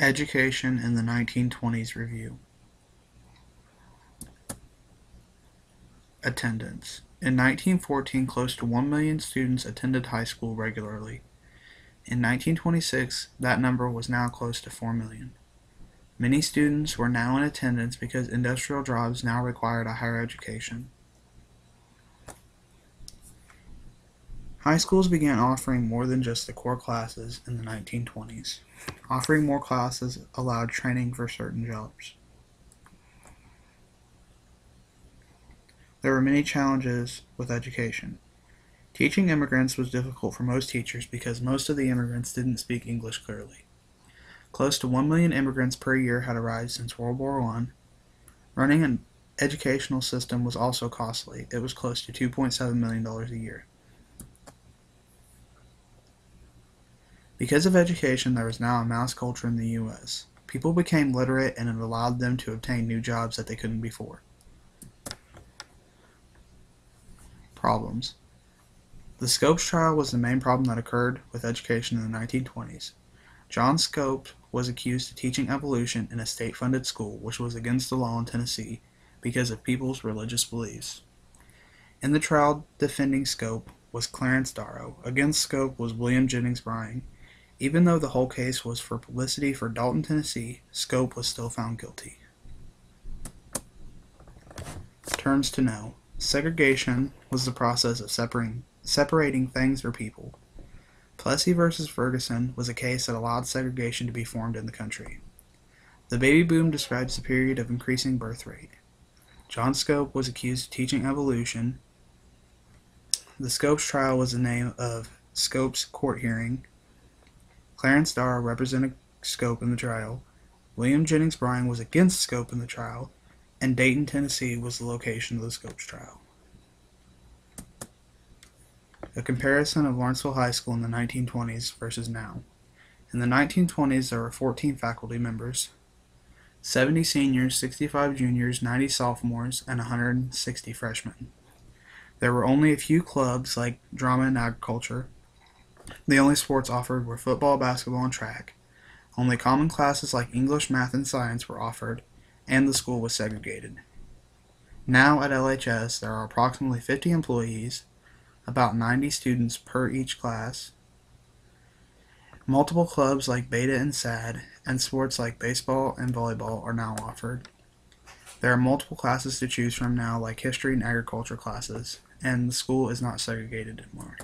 Education in the 1920s Review. Attendance. In 1914, close to 1 million students attended high school regularly. In 1926, that number was now close to 4 million. Many students were now in attendance because industrial jobs now required a higher education. High schools began offering more than just the core classes in the 1920s. Offering more classes allowed training for certain jobs. There were many challenges with education. Teaching immigrants was difficult for most teachers because most of the immigrants didn't speak English clearly. Close to 1 million immigrants per year had arrived since World War I. Running an educational system was also costly. It was close to $2.7 million a year. Because of education, there was now a mass culture in the U.S. People became literate and it allowed them to obtain new jobs that they couldn't before. Problems. The Scopes trial was the main problem that occurred with education in the 1920s. John Scopes was accused of teaching evolution in a state-funded school, which was against the law in Tennessee because of people's religious beliefs. In the trial defending Scope was Clarence Darrow. Against Scope was William Jennings Bryan. Even though the whole case was for publicity for Dalton, Tennessee, Scope was still found guilty. Terms to know. Segregation was the process of separating things or people. Plessy versus Ferguson was a case that allowed segregation to be formed in the country. The baby boom describes the period of increasing birth rate. John Scope was accused of teaching evolution. The Scopes trial was the name of Scope's court hearing. Clarence Darrow represented Scope in the trial. William Jennings Bryan was against Scope in the trial, and Dayton, Tennessee was the location of the Scopes trial. A comparison of Lawrenceville High School in the 1920s versus now. In the 1920s, there were 14 faculty members, 70 seniors, 65 juniors, 90 sophomores, and 160 freshmen. There were only a few clubs like drama and agriculture. The only sports offered were football, basketball, and track. Only common classes like English, math, and science were offered, and the school was segregated. Now at LHS, there are approximately 50 employees, about 90 students per each class. Multiple clubs like Beta and SAD, and sports like baseball and volleyball are now offered. There are multiple classes to choose from now, like history and agriculture classes, and the school is not segregated anymore.